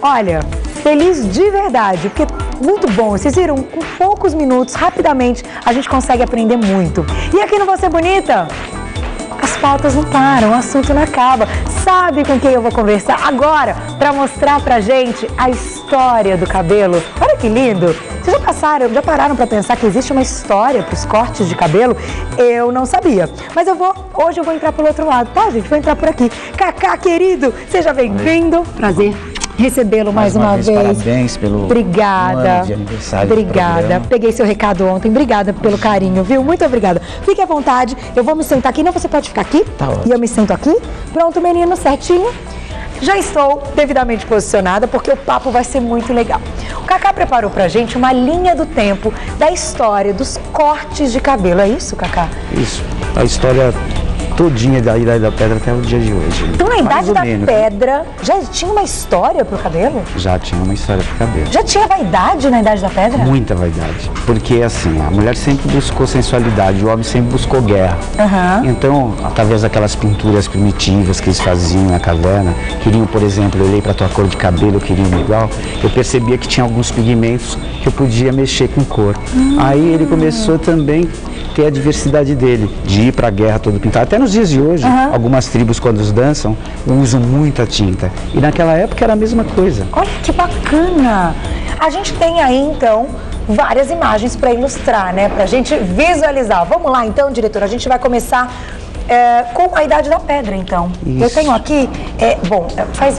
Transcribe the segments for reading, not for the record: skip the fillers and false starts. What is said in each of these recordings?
Olha, feliz de verdade, porque muito bom. Vocês viram, com poucos minutos, rapidamente, a gente consegue aprender muito. E aqui no Você Bonita, as pautas não param, o assunto não acaba. Sabe com quem eu vou conversar agora para mostrar pra gente a história do cabelo? Olha que lindo! Vocês já pararam para pensar que existe uma história para os cortes de cabelo? Eu não sabia. Mas hoje eu vou entrar pelo outro lado, tá, gente? Vou entrar por aqui. Cacá, querido, seja bem-vindo. Prazer recebê-lo mais uma vez. Parabéns pelo ano de aniversário. Obrigada. Peguei seu recado ontem. Obrigada pelo carinho, viu? Muito obrigada. Fique à vontade. Eu vou me sentar aqui. Não, você pode ficar aqui? Tá ótimo. E eu me sento aqui. Pronto, menino, certinho. Já estou devidamente posicionada porque o papo vai ser muito legal. O Cacá preparou pra gente uma linha do tempo da história dos cortes de cabelo. É isso, Cacá? Isso. A história todinha da Idade da Pedra até o dia de hoje. Então, na Idade da Pedra, já tinha uma história pro cabelo? Já tinha uma história pro cabelo. Já tinha vaidade na Idade da Pedra? Muita vaidade. Porque, assim, a mulher sempre buscou sensualidade, o homem sempre buscou guerra. Então, através daquelas pinturas primitivas que eles faziam na caverna, queriam, por exemplo, eu olhei pra tua cor de cabelo, eu queria um igual, eu percebia que tinha alguns pigmentos que eu podia mexer com cor. Aí ele começou também a ter a diversidade dele, de ir pra guerra todo pintado. Até nos dias de hoje, algumas tribos, quando dançam, usam muita tinta. E naquela época era a mesma coisa. Olha que bacana! A gente tem aí, então, várias imagens para ilustrar, né? Pra gente visualizar. Vamos lá, então, diretora. A gente vai começar com a Idade da Pedra, então. Isso. Eu tenho aqui,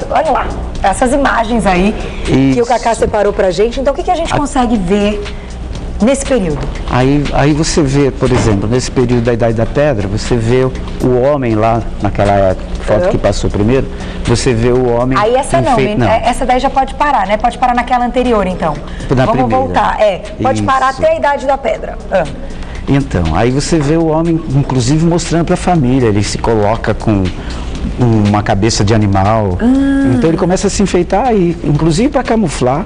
olha lá, essas imagens aí que o Cacá separou pra gente. Então, o que a gente consegue ver nesse período? Aí você vê, por exemplo, nesse período da Idade da Pedra, você vê o homem lá, naquela época, foto que passou primeiro, você vê o homem... Aí essa não, essa daí já pode parar, né? Pode parar naquela anterior, então. Vamos voltar, pode parar até a Idade da Pedra. Então, aí você vê o homem, inclusive, mostrando para a família, ele se coloca com uma cabeça de animal, então ele começa a se enfeitar e, inclusive para camuflar,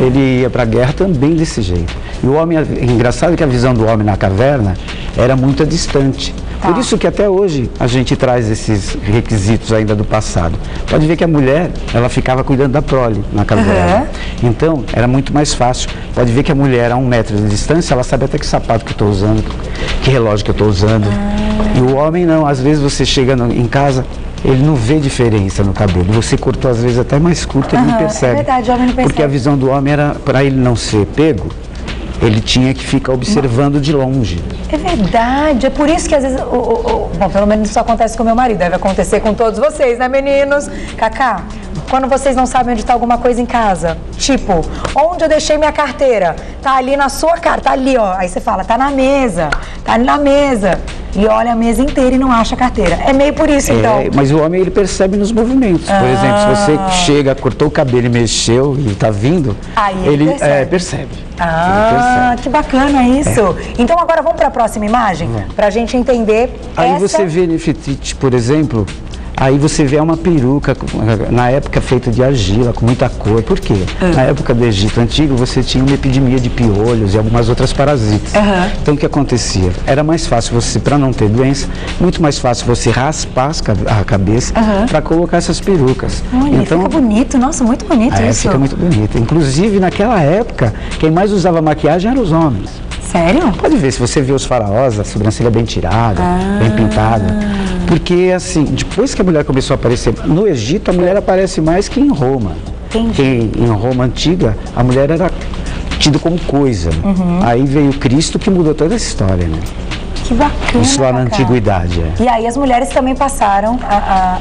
ele ia para a guerra também desse jeito. E o homem, engraçado que a visão do homem na caverna era muito distante. Por isso que até hoje a gente traz esses requisitos ainda do passado. Pode ver que a mulher, ela ficava cuidando da prole na caverna. Então, era muito mais fácil. Pode ver que a mulher a 1 metro de distância, ela sabe até que sapato que eu estou usando, que relógio que eu estou usando. E o homem não, às vezes você chega em casa, ele não vê diferença no cabelo. Você cortou às vezes até mais curto, ele não percebe. É verdade, o homem não percebe. Porque a visão do homem era, para ele não ser pego, ele tinha que ficar observando de longe. É verdade, é por isso que às vezes, bom, pelo menos isso acontece com meu marido, deve acontecer com todos vocês, né, meninos? Cacá, quando vocês não sabem onde está alguma coisa em casa, tipo, onde eu deixei minha carteira? Tá ali na sua cara, tá ali, ó. Aí você fala, tá na mesa, tá ali na mesa. E olha a mesa inteira e não acha a carteira. É meio por isso, então. Mas o homem, ele percebe nos movimentos. Por exemplo, se você chega, cortou o cabelo e mexeu e tá vindo, aí ele percebe. Que bacana isso. Então agora vamos para a próxima imagem, para a gente entender. Aí você vê Nefertiti, por exemplo, aí você vê uma peruca, na época feita de argila, com muita cor. Por quê? Na época do Egito Antigo, você tinha uma epidemia de piolhos e algumas outras parasitas. Então, o que acontecia? Era mais fácil você, para não ter doença, muito mais fácil você raspar a cabeça para colocar essas perucas. Olha, então, fica bonito. Nossa, muito bonito isso. Fica muito bonito. Inclusive, naquela época, quem mais usava maquiagem eram os homens. Sério? Pode ver, se você vê os faraós, a sobrancelha bem tirada, bem pintada. Porque, assim, depois que a mulher começou a aparecer no Egito, a mulher aparece mais que em Roma. Porque em Roma antiga, a mulher era tida como coisa. Aí veio Cristo que mudou toda essa história, né? Que bacana. Isso lá na antiguidade. E aí as mulheres também passaram a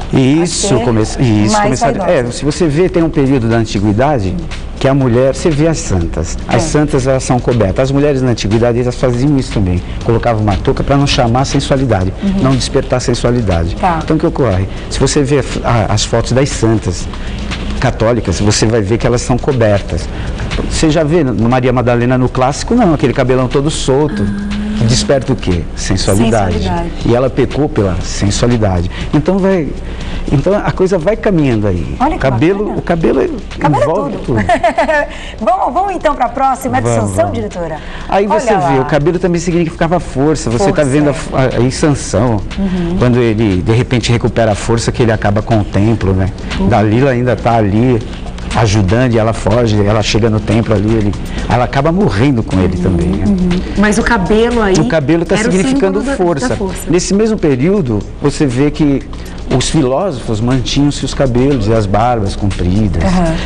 começaram. Se você vê, tem um período da antiguidade que a mulher, você vê as santas. As santas, elas são cobertas. As mulheres na antiguidade, elas faziam isso também. Colocavam uma touca para não chamar a sensualidade, não despertar a sensualidade. Então, o que ocorre? Se você vê as fotos das santas católicas, você vai ver que elas são cobertas. Você já vê no Maria Madalena no clássico, não, aquele cabelão todo solto. Que desperta o quê? Sensualidade. E ela pecou pela sensualidade. Então a coisa vai caminhando aí. Olha que o cabelo envolve tudo. vamos então para a próxima. É de Sansão, diretora? Aí você vê, o cabelo também significava força. Você está vendo aí Sansão, quando ele de repente recupera a força, que ele acaba com o templo, né? Dalila ainda está ali. ajudando, e ela foge, ela chega no templo ali, ela acaba morrendo com ele também, né? Mas o cabelo aí... O cabelo está significando força. Da força. Nesse mesmo período, você vê que os filósofos mantinham-se os cabelos e as barbas compridas.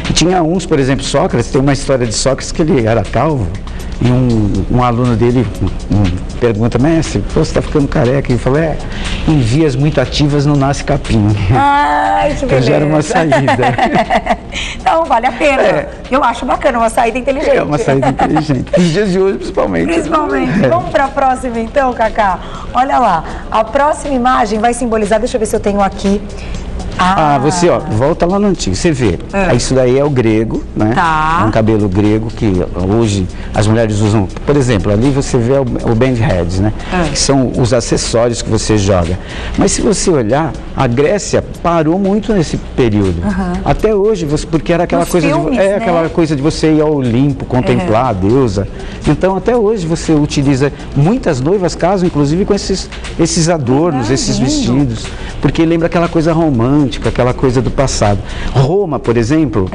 E tinha uns, por exemplo, Sócrates, tem uma história de Sócrates que ele era calvo, e um aluno dele pergunta, mestre, você está ficando careca? Ele falou, em vias muito ativas não nasce capim. Ai, que beleza. Então já era uma saída. Então, vale a pena. Eu acho bacana, uma saída inteligente. É uma saída inteligente. Nos dias de hoje, principalmente. Principalmente. Vamos para a próxima, então, Cacá? Olha lá, a próxima imagem vai simbolizar, deixa eu ver se eu tenho aqui. Você, volta lá no antigo, você vê. Isso daí é o grego, né? Tá. É um cabelo grego que hoje as mulheres usam. Por exemplo, ali você vê o band heads, né? Que são os acessórios que você joga. Mas se você olhar, a Grécia parou muito nesse período. Até hoje, porque era aquela coisa filmes, aquela coisa de você ir ao Olimpo, contemplar a deusa. Então, até hoje você utiliza, muitas noivas casam, inclusive, com esses adornos, esses vestidos, porque lembra aquela coisa romântica, aquela coisa do passado. Roma, por exemplo,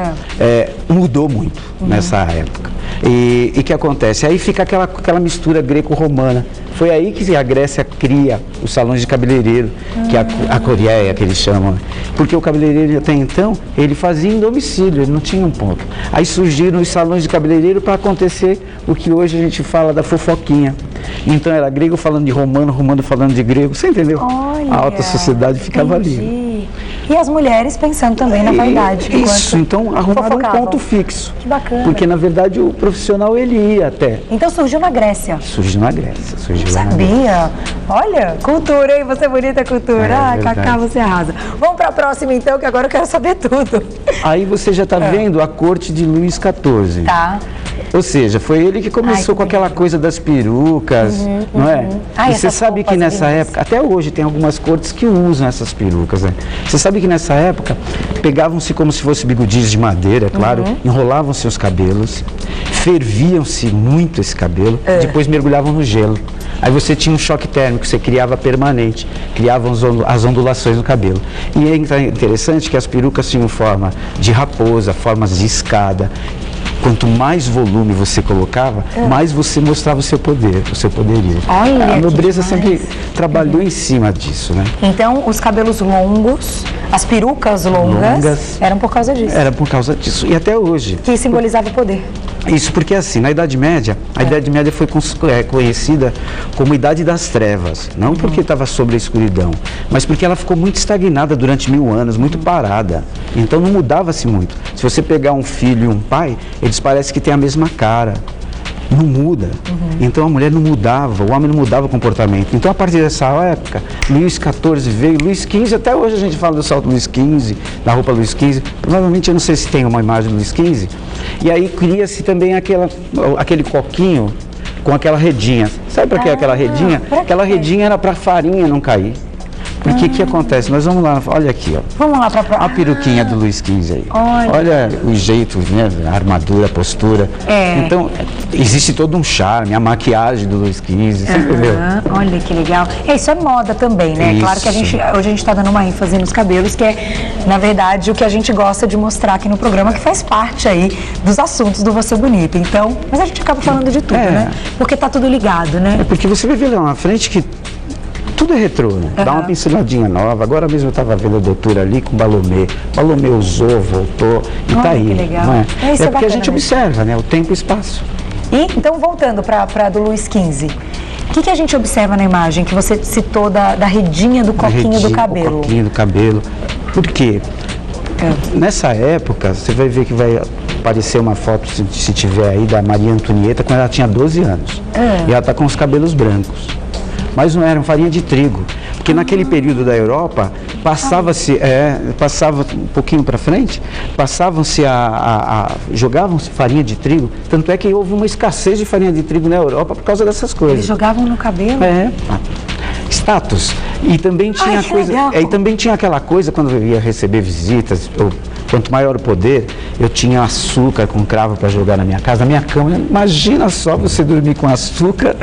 mudou muito nessa época. E o que acontece? Aí fica aquela mistura greco-romana. Foi aí que a Grécia cria os salões de cabeleireiro, que é a coreia, que eles chamam. Porque o cabeleireiro, até então, ele fazia em domicílio, ele não tinha um ponto. Aí surgiram os salões de cabeleireiro para acontecer o que hoje a gente fala da fofoquinha. Então era grego falando de romano, romano falando de grego, você entendeu? Olha, a alta sociedade ficava ali. E as mulheres pensando também na vaidade. Isso, então arrumaram um ponto fixo. Que bacana. Porque na verdade o profissional ele ia até. Então surgiu na Grécia. Surgiu na Grécia. Sabia? Olha, cultura, hein? Você é bonita, cultura. Cacá, você arrasa. Vamos para a próxima então, que agora eu quero saber tudo. Aí você já está vendo a corte de Luís XIV. Tá. Ou seja, foi ele que começou com aquela coisa das perucas, não é? E você sabe que nessa época, até hoje tem algumas cortes que usam essas perucas, né? Você sabe que nessa época pegavam-se como se fosse bigodinhos de madeira, é claro, enrolavam-se os cabelos, ferviam-se muito esse cabelo, depois mergulhavam no gelo. Aí você tinha um choque térmico, você criava permanente, criavam as ondulações no cabelo. E é interessante que as perucas tinham forma de raposa, formas de escada. Quanto mais volume você colocava, mais você mostrava o seu poder, o seu poderio. Olha, a nobreza sempre trabalhou em cima disso, né? Então, os cabelos longos, as perucas longas, eram por causa disso. Era por causa disso. E até hoje. Que simbolizava o poder. Isso porque assim, na Idade Média, a Idade Média foi conhecida como Idade das Trevas. Não porque estava sobre a escuridão, mas porque ela ficou muito estagnada durante 1000 anos, muito parada. Então não mudava-se muito. Se você pegar um filho e um pai, eles parecem que têm a mesma cara. Não muda. Então a mulher não mudava, o homem não mudava o comportamento. Então a partir dessa época, Luís XIV veio, Luís XV, até hoje a gente fala do salto Luís XV, da roupa Luís XV. Provavelmente eu não sei se tem uma imagem do Luís XV. E aí cria-se também aquele coquinho com aquela redinha. Sabe para que é aquela redinha? Aquela redinha era para a farinha não cair. Porque o que acontece? Nós vamos lá, olha aqui, ó. Vamos lá para a peruquinha do Luís XV aí. Olha o jeito, né? A armadura, a postura. Então, existe todo um charme, a maquiagem do Luís XV, você entendeu? Olha que legal. Isso é moda também, né? Claro que hoje a gente está dando uma ênfase nos cabelos, que é, na verdade, o que a gente gosta de mostrar aqui no programa, que faz parte aí dos assuntos do Você Bonita. Então, mas a gente acaba falando de tudo, né? Porque tá tudo ligado, né? É porque você vai ver lá na frente que tudo é retrô, né? Dá uma pinceladinha nova. Agora mesmo eu estava vendo a doutora ali com o Balomé. Balomé usou, voltou e tá aí. Que legal. Não é? É porque a gente observa, né? O tempo e o espaço. E, então, voltando para a do Luís XV, o que a gente observa na imagem que você citou da redinha do coquinho do cabelo? O coquinho do cabelo. Por quê? Nessa época, você vai ver que vai aparecer uma foto, se tiver aí, da Maria Antonieta, quando ela tinha 12 anos. E ela está com os cabelos brancos. Mas não eram farinha de trigo, porque naquele período da Europa passava-se, passava um pouquinho para frente, passavam-se jogavam-se farinha de trigo, tanto é que houve uma escassez de farinha de trigo na Europa por causa dessas coisas. Eles jogavam no cabelo? Status. E também tinha também tinha aquela coisa quando eu ia receber visitas, ou quanto maior o poder, eu tinha açúcar com cravo para jogar na minha casa. Na minha cama, imagina só você dormir com açúcar.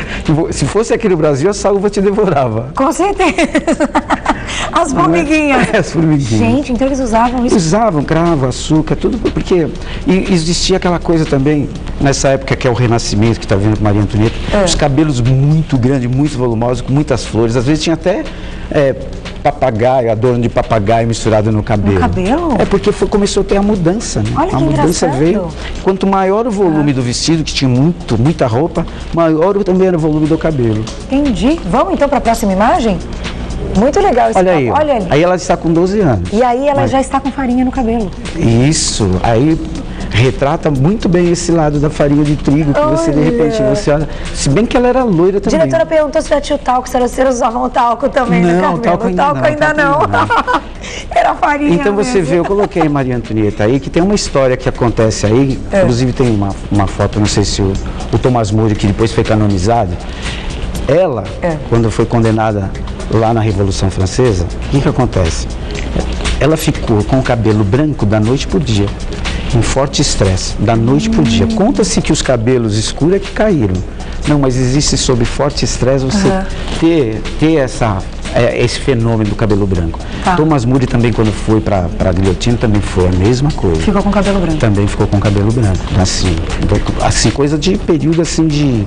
Se fosse aqui no Brasil, a salva te devorava. Com certeza. As formiguinhas. As formiguinhas. Gente, então eles usavam isso? Usavam cravo, açúcar, tudo porque... E existia aquela coisa também, nessa época que é o Renascimento, que está vendo com Maria Antonieta, os cabelos muito grandes, muito volumosos, com muitas flores. Às vezes tinha até papagaio, adorno de papagaio misturado no cabelo. No cabelo? É porque começou a ter a mudança, né? Olha a que mudança engraçado. veio. Quanto maior o volume do vestido, que tinha muita roupa, maior também era o volume do cabelo. Entendi. Vamos então para a próxima imagem? Muito legal esse Olha papo. aí, Olha ali. aí ela está com 12 anos. E aí ela já está com farinha no cabelo. Isso, aí retrata muito bem esse lado da farinha de trigo, que você de repente, você olha, se bem que ela era loira também. A diretora perguntou se já tinha o talco, se elas usavam talco também no cabelo. Talco ainda não. Era farinha Então você mesmo. vê, eu coloquei Maria Antonieta aí, que tem uma história que acontece aí, inclusive tem uma foto, não sei se o Tomás Moro, que depois foi canonizado, ela, quando foi condenada lá na Revolução Francesa, o que acontece? Ela ficou com o cabelo branco da noite pro dia, em forte estresse, da noite pro dia. Conta-se que os cabelos escuros é que caíram. Não, mas existe sob forte estresse você ter esse fenômeno do cabelo branco. Thomas More também, quando foi para a guilhotina, também foi a mesma coisa. Ficou com cabelo branco. Também ficou com cabelo branco. Assim coisa de período assim de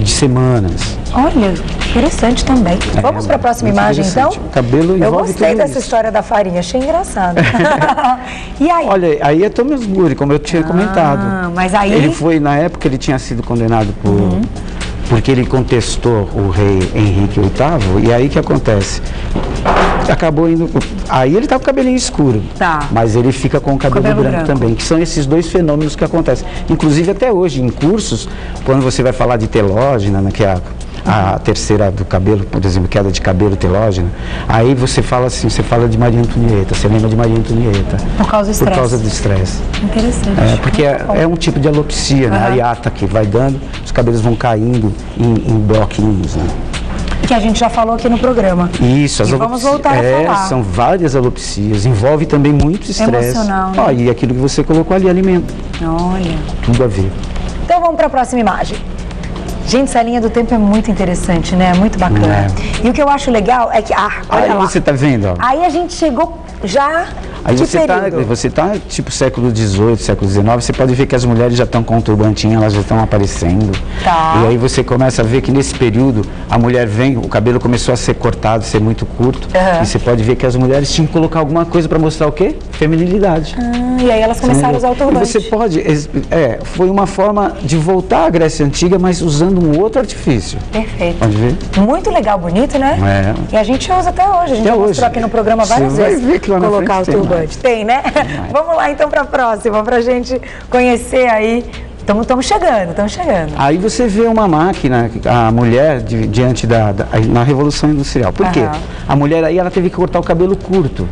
semanas. Olha, interessante também. Vamos para a próxima imagem, então? O cabelo envolve Eu gostei tudo dessa isso. história da farinha, achei engraçado. E aí? Olha, aí é Thomas More, como eu tinha comentado. Mas aí... Ele foi, na época, ele tinha sido condenado porque ele contestou o rei Henrique VIII, e aí que acontece? Acabou indo... Aí ele tá com o cabelinho escuro, mas ele fica com o cabelo branco também, que são esses dois fenômenos que acontecem. Inclusive até hoje, em cursos, quando você vai falar de telógena, né, que é a terceira do cabelo, por exemplo, queda de cabelo telógena, aí você fala assim, você fala de Maria Antonieta, você lembra de Maria Antonieta. Por causa do estresse. Por causa do estresse. Interessante. Porque é um tipo de alopecia, né? A hiata que vai dando, os cabelos vão caindo em bloquinhos, né? Que a gente já falou aqui no programa. Isso, as vamos voltar a falar. São várias alopecias, envolve também muito estresse. Emocional, né? E aquilo que você colocou ali, alimento. Olha. Tudo a ver. Então vamos para a próxima imagem. Gente, essa linha do tempo é muito interessante, né? Muito bacana. E o que eu acho legal é que... olha lá. Você tá vendo, ó. Aí a gente chegou já... Aí você tá tipo século XVIII, século XIX, você pode ver que as mulheres já estão com o turbantinho, elas já estão aparecendo. E aí você começa a ver que nesse período a mulher vem, o cabelo começou a ser cortado, ser muito curto. E você pode ver que as mulheres tinham que colocar alguma coisa para mostrar o quê? Feminilidade. E aí elas começaram a usar o turbante. E você pode, foi uma forma de voltar à Grécia Antiga, mas usando um outro artifício. Perfeito. Pode ver? Muito legal, bonito, né? E a gente usa até hoje. A gente já mostrou aqui no programa várias vezes. Ver que lá na colocar o turbante. Tem, né? Vamos lá então para a próxima, para a gente conhecer aí. Estamos chegando. Aí você vê uma máquina, a mulher diante na Revolução Industrial. Por quê? A mulher aí ela teve que cortar o cabelo curto.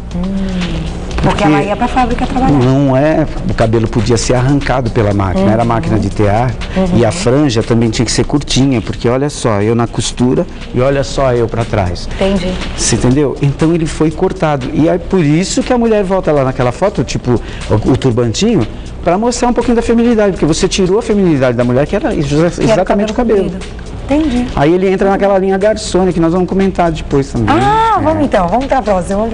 Porque ela ia para a fábrica trabalhar. Não é, o cabelo podia ser arrancado pela máquina, era máquina de tear, e a franja também tinha que ser curtinha, porque olha só, eu na costura e olha só eu para trás. Entendi. Você entendeu? Então ele foi cortado, e é por isso que a mulher volta lá naquela foto, tipo o turbantinho, para mostrar um pouquinho da feminilidade, porque você tirou a feminilidade da mulher, que era exatamente o cabelo. Entendi. Aí ele entra naquela linha Garçone, que nós vamos comentar depois também. Vamos então, vamos para a próxima,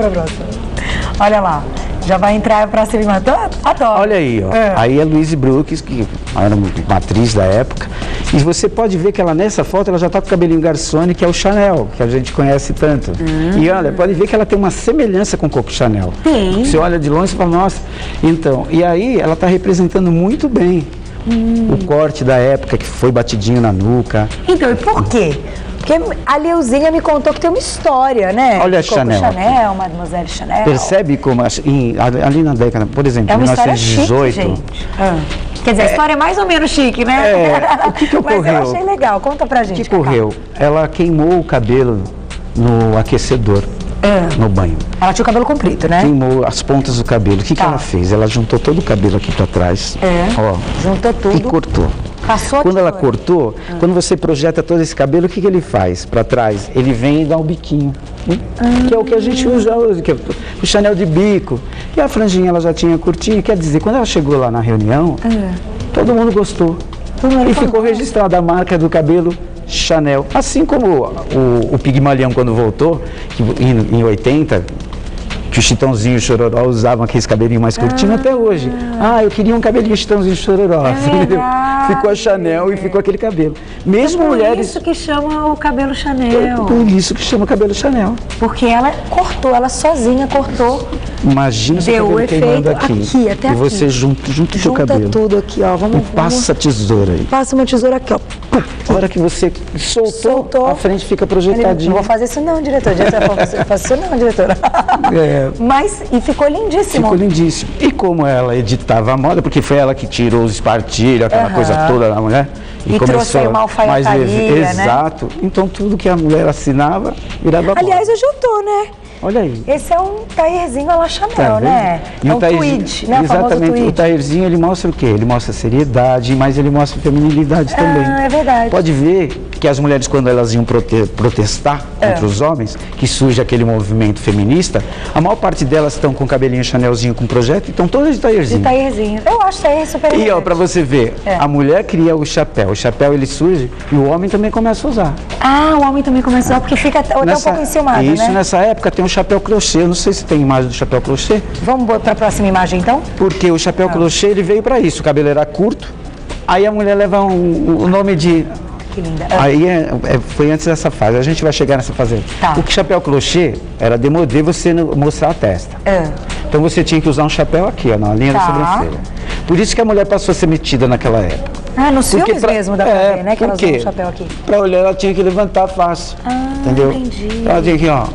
Olha lá, já vai entrar para cima, adoro. Olha aí, ó. Aí é Louise Brooks, que era uma atriz da época, e você pode ver que ela nessa foto, ela já está com o cabelinho Garçone, que é o Chanel, que a gente conhece tanto. E olha, pode ver que ela tem uma semelhança com o Coco Chanel. Sim. Você olha de longe e fala, nossa. Então, e aí ela está representando muito bem o corte da época, que foi batidinho na nuca. Então, e por quê? Porque a Leuzinha me contou que tem uma história, né? Olha a Chanel. Chanel, Mademoiselle Chanel. Percebe como, ali na década, por exemplo, é uma 1918... História chique, gente. Quer dizer, a história é mais ou menos chique, né? O que ocorreu? Mas eu achei legal, conta pra gente. O que ocorreu? Ela queimou o cabelo no aquecedor, no banho. Ela tinha o cabelo comprido, né? Queimou as pontas do cabelo. O que ela fez? Ela juntou todo o cabelo aqui pra trás. Ó, juntou tudo. E cortou. Passou quando ela cortou, quando você projeta todo esse cabelo, o que ele faz para trás? Ele vem e dá um biquinho. que é o que a gente usa hoje, que é o Chanel de bico. E a franjinha ela já tinha curtinha, quer dizer, quando ela chegou lá na reunião, todo mundo gostou. E ficou registrada a marca do cabelo Chanel. Assim como o Pigmalion quando voltou, que em 80, que o Chitãozinho e o Chororó usavam aqueles cabelinhos mais curtinhos até hoje. Eu queria um cabelinho Chitãozinho e Chororó. Ficou a Chanel e ficou aquele cabelo. Mesmo mulheres... Por isso que chama o cabelo Chanel. Por isso que chama o cabelo Chanel. Porque ela cortou, ela sozinha cortou. Imagina seu cabelo queimando aqui. Até e você junta o seu cabelo. Junta tudo aqui, ó. Passa a tesoura aí. Passa uma tesoura aqui, ó. A hora que você soltou, a frente fica projetadinha. Não vou fazer isso não, diretor. Não faço isso não, diretora. Mas, e ficou lindíssimo. Ficou lindíssimo. E como ela editava a moda, porque foi ela que tirou os espartilhos, aquela coisa toda da mulher. E trouxe aí uma alfaiataria, né? Exato. Então tudo que a mulher assinava virava moda. Aliás, hoje eu tô, né? Olha aí. Esse é um taierzinho à la Chanel, né? E é um tweed, né? Exatamente. O o taierzinho, ele mostra o quê? Ele mostra seriedade, mas ele mostra feminilidade também. É verdade. Pode ver que as mulheres, quando elas iam protestar contra os homens, que surge aquele movimento feminista, a maior parte delas estão com o cabelinho Chanelzinho com projeto e estão todas de taierzinho. De taierzinho. Eu acho taierzinho super E ó, pra você ver, a mulher cria o chapéu ele surge e o homem também começa a usar. O homem também começa a usar, porque fica até um pouco enciumado, né? Isso, nessa época tem o chapéu crochê. Eu não sei se tem imagem do chapéu crochê. Vamos botar a próxima imagem, então? Porque o chapéu crochê, ele veio para isso. O cabelo era curto, aí a mulher leva o nome de... Que linda. Aí foi antes dessa fase, a gente vai chegar nessa fase. O chapéu crochê era demodê você mostrar a testa. Então você tinha que usar um chapéu aqui, ó, na linha da sobrancelha. Por isso que a mulher passou a ser metida naquela época. Nos filmes mesmo dá pra ver, né? Que ela usou um chapéu aqui. Pra olhar, ela tinha que levantar a face. Entendeu? Entendi. Ela tinha que, ó...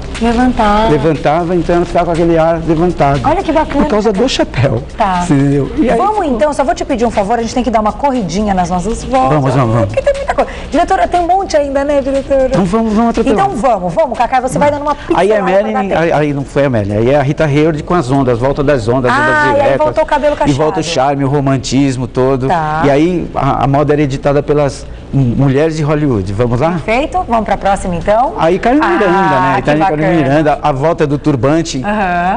Levantava, então ela ficava com aquele ar levantado. Olha que bacana. Por causa do chapéu. Entendeu? E aí, vamos então, só vou te pedir um favor, a gente tem que dar uma corridinha nas nossas voltas. Vamos. Porque tem muita coisa. Diretora, tem um monte ainda, né, diretora? Então vamos atropelar. Então vamos, Cacá, você vai dando uma pincelada. Aí a Marilyn, aí não foi a Marilyn, aí é a Rita Hayworth com as ondas, volta das ondas, ondas diretas. E aí voltou o cabelo cacheado. E volta o charme, o romantismo todo. E aí a moda era editada pelas mulheres de Hollywood. Vamos lá? Perfeito. Vamos para a próxima, então? Aí Carmen Miranda, né? Carmen Miranda, a volta do turbante.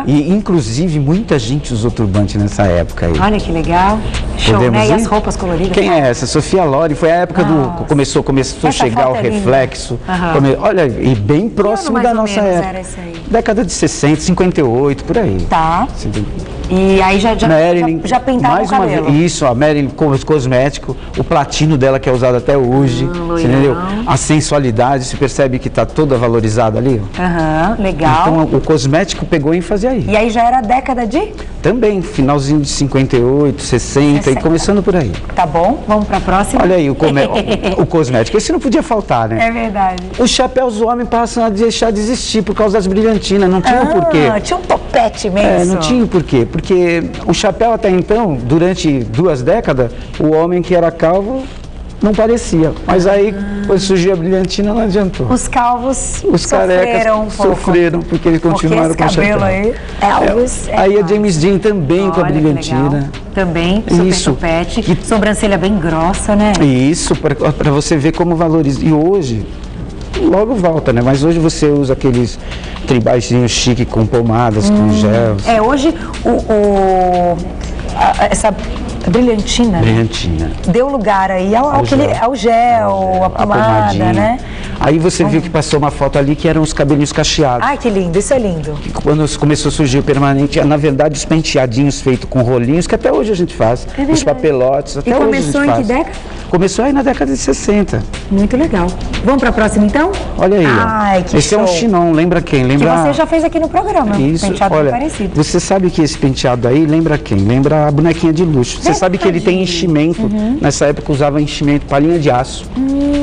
E, inclusive, muita gente usou turbante nessa época aí. Olha que legal. Show, né? E as roupas coloridas. Quem é essa? Sofia Loren. Foi a época do... Começou a chegar o reflexo. Olha, e bem próximo da nossa época. Era essa aí? Década de 60, 58, por aí. E aí já pintava o cabelo. Isso, a Marilyn com os cosméticos, o platino dela que é usado até hoje, você entendeu? A sensualidade, se percebe que está toda valorizada ali. Legal. Então o cosmético pegou ênfase aí. E aí já era a década de? Também, finalzinho de 58, 60 e começando por aí. Tá bom, vamos para a próxima. Olha aí o cosmético, esse não podia faltar, né? É verdade. Os chapéus do homem passam a deixar de existir por causa das brilhantinas, não tinha porquê. Tinha um topete mesmo. Não tinha porquê, porque o chapéu até então, durante 2 décadas, o homem que era calvo não parecia. Mas aí, quando surgiu a brilhantina, não adiantou. Os calvos sofreram porque eles continuaram com o chapéu. Aí, aí a James Dean também com a brilhantina. Também, super topete, sobrancelha bem grossa, né? Isso, para você ver como valoriza. E hoje, logo volta, né? Mas hoje você usa aqueles tribaizinhos chique com pomadas, com gels. Hoje essa brilhantina deu lugar aí ao gel, a pomada, né? Aí você viu que passou uma foto ali que eram os cabelinhos cacheados. Ai, que lindo, isso é lindo. Que quando começou a surgir o permanente, na verdade os penteadinhos feitos com rolinhos, que até hoje a gente faz, os papelotes, até hoje a gente faz. E começou em que década? Começou aí na década de 60. Muito legal. Vamos para a próxima, então? Olha aí, esse é um chinon, lembra quem? Lembra... Que você já fez aqui no programa. Isso, penteado olha, parecido. Você sabe que esse penteado aí lembra quem? Lembra a bonequinha de luxo. Você sabe que ele tem enchimento. Nessa época usava enchimento, palhinha de aço,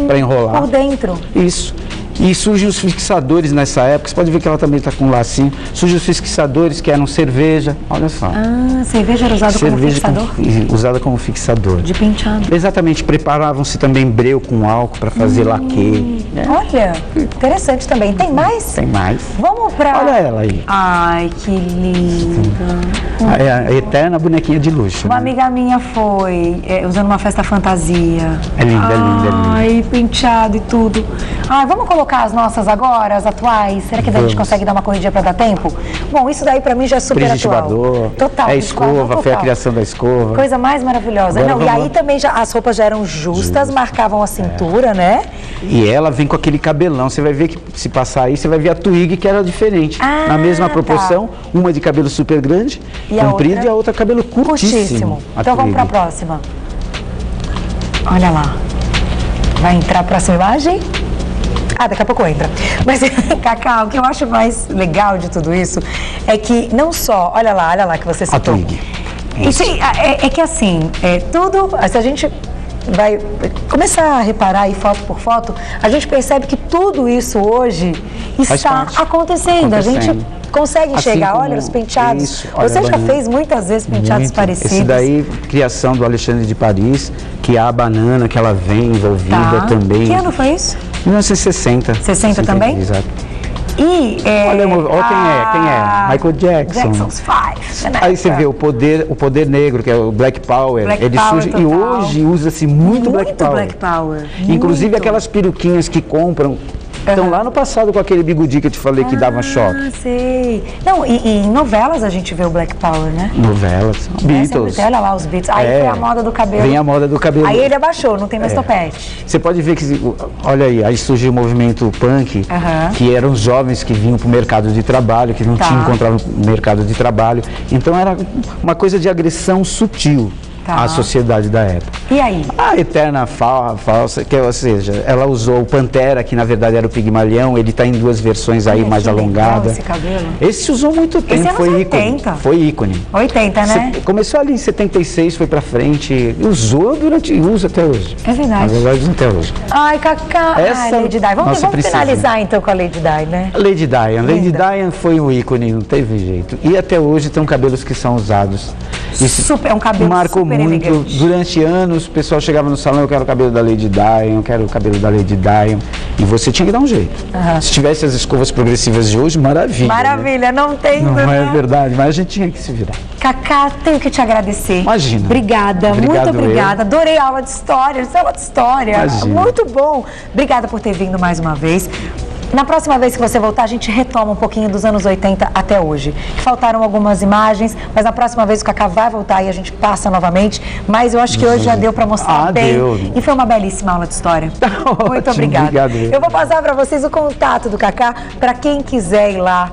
para enrolar. Por dentro. Isso. E surgem os fixadores nessa época, você pode ver que ela também está com um lacinho. Surgem os fixadores que eram cerveja, olha só. Cerveja era usada como fixador? Usada como fixador. De penteado. Exatamente, preparavam-se também breu com álcool para fazer laque. Olha, interessante também. Tem mais? Tem mais. Vamos para... Olha ela aí. Ai, que linda. É a eterna bonequinha de luxo. Uma amiga minha foi usando uma festa fantasia. É linda, é linda, é linda. Ai, penteado e tudo. Ai, vamos colocar colocar as nossas agora, as atuais? Será que daí a gente consegue dar uma corridinha para dar tempo? Bom, isso daí para mim já é super atual. Total. É escova, foi a criação da escova. Coisa mais maravilhosa. Agora Não, e aí também já, as roupas já eram justas, marcavam a cintura, né? E ela vem com aquele cabelão. Você vai ver que se passar aí, você vai ver a twig que era diferente. Na mesma proporção, uma de cabelo super grande, comprido, e a outra cabelo curtíssimo. Então vamos para a próxima. Olha lá. Vai entrar a próxima imagem? Daqui a pouco entra. Mas, Cacá, o que eu acho mais legal de tudo isso é que não só, olha lá que você citou. É que assim, tudo, se a gente vai começar a reparar aí foto por foto, a gente percebe que tudo isso hoje está acontecendo. A gente consegue enxergar, assim, olha os penteados. Isso, você já fez muitas vezes penteados parecidos. Esse daí, criação do Alexandre de Paris, que é a banana que ela vem envolvida também. Que ano foi isso? 1960. 60 também? Exato. E olha quem é? Michael Jackson. Jackson's Five. Aí você vê o poder negro, que é o Black Power. Ele surge e hoje usa-se muito Black Power. Inclusive aquelas peruquinhas que compram. Então, lá no passado, com aquele bigodinho que eu te falei que dava choque. Sei. Não, e em novelas a gente vê o Black Power, né? Novelas. Beatles. Olha lá os Beatles. Aí foi a moda do cabelo. Vem a moda do cabelo. Aí ele abaixou, não tem mais topete. Você pode ver que, olha aí surgiu o movimento punk, que eram os jovens que vinham para o mercado de trabalho, que não tinham encontrado no mercado de trabalho. Então, era uma coisa de agressão sutil. A sociedade da época. E aí? A eterna falsa, ou seja, ela usou o Pantera, que na verdade era o Pigmalião, ele está em duas versões aí mais alongadas. Esse cabelo. Esse usou muito tempo, esse foi ícone. 80. Foi ícone. 80, né? Começou ali em 76, foi pra frente, usou e usa até hoje. É verdade. Na verdade, usa até hoje. Ai, Cacá. Lady Di. Vamos finalizar então com a Lady Di, né? Lady Diana. Lady Diana foi um ícone, não teve jeito. E até hoje tem cabelos que são usados. É um cabelo marcou muito. Elegante. Durante anos, o pessoal chegava no salão, eu quero o cabelo da Lady Diana, eu quero o cabelo da Lady Diana. E você tinha que dar um jeito. Se tivesse as escovas progressivas de hoje, maravilha. Maravilha, né? Não tem. Não é verdade, mas a gente tinha que se virar. Cacá, tenho que te agradecer. Imagina. Obrigada, muito obrigada. Adorei a aula de história, Imagina. Muito bom. Obrigada por ter vindo mais uma vez. Na próxima vez que você voltar, a gente retoma um pouquinho dos anos 80 até hoje. Faltaram algumas imagens, mas na próxima vez o Cacá vai voltar e a gente passa novamente. Mas eu acho que hoje já deu para mostrar bem. Deu. E foi uma belíssima aula de história. Muito obrigada. Obrigado. Eu vou passar para vocês o contato do Cacá, para quem quiser ir lá,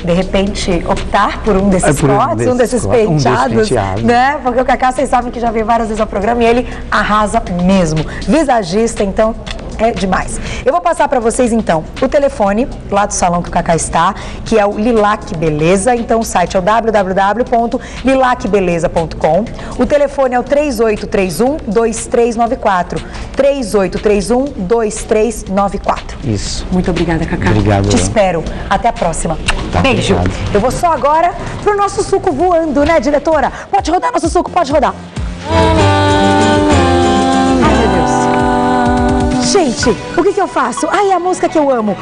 de repente, optar por um desses cortes, um desses penteados, né? Porque o Cacá, vocês sabem que já veio várias vezes ao programa e ele arrasa mesmo. Visagista, então, é demais. Eu vou passar para vocês, então, o telefone lá do salão que o Cacá está, que é o Lilac Beleza. Então, o site é o www.lilacbeleza.com. O telefone é o 3831-2394. 3831-2394. Isso. Muito obrigada, Cacá. Obrigado. Te espero. Até a próxima. Beijo. Obrigado. Eu vou só agora pro nosso suco voando, né, diretora? Pode rodar nosso suco, pode rodar. Ai, meu Deus. Gente, o que eu faço? Ai, a música que eu amo.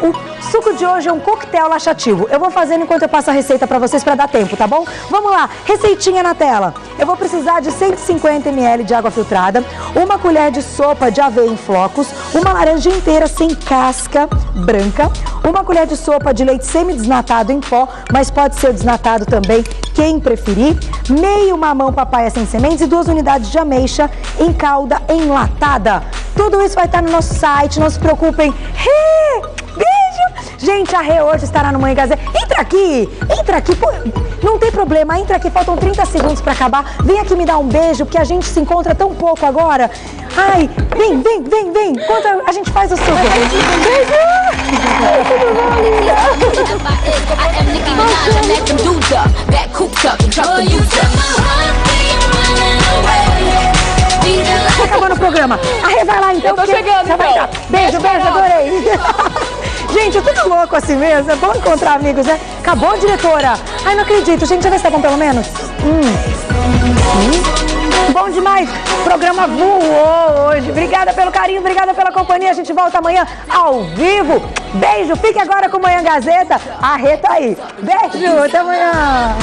O suco de hoje é um coquetel laxativo. Eu vou fazendo enquanto eu passo a receita pra vocês pra dar tempo, tá bom? Vamos lá, receitinha na tela. Eu vou precisar de 150 ml de água filtrada, uma colher de sopa de aveia em flocos, uma laranja inteira sem casca branca, uma colher de sopa de leite semi-desnatado em pó, mas pode ser desnatado também, quem preferir, meio mamão papaya sem sementes e 2 unidades de ameixa em calda enlatada. Tudo isso vai estar no nosso site, não se preocupem. Beijo! Gente, a Rê hoje estará no Manhã Gazeta. Entra aqui, pô, não tem problema, entra aqui, faltam 30 segundos pra acabar. Vem aqui me dar um beijo, porque a gente se encontra tão pouco agora. Ai, vem, enquanto a gente faz o suco. Beijo! Tá acabando o programa. A Rê vai lá então. Eu tô chegando, então. Beijo, adorei. Gente, é tudo louco assim mesmo. É bom encontrar amigos, né? Acabou, diretora? Ai, não acredito. Gente, já vê se tá bom pelo menos. Bom demais. O programa voou hoje. Obrigada pelo carinho, obrigada pela companhia. A gente volta amanhã ao vivo. Beijo. Fique agora com o Manhã Gazeta. A Rê tá aí. Beijo. Até amanhã.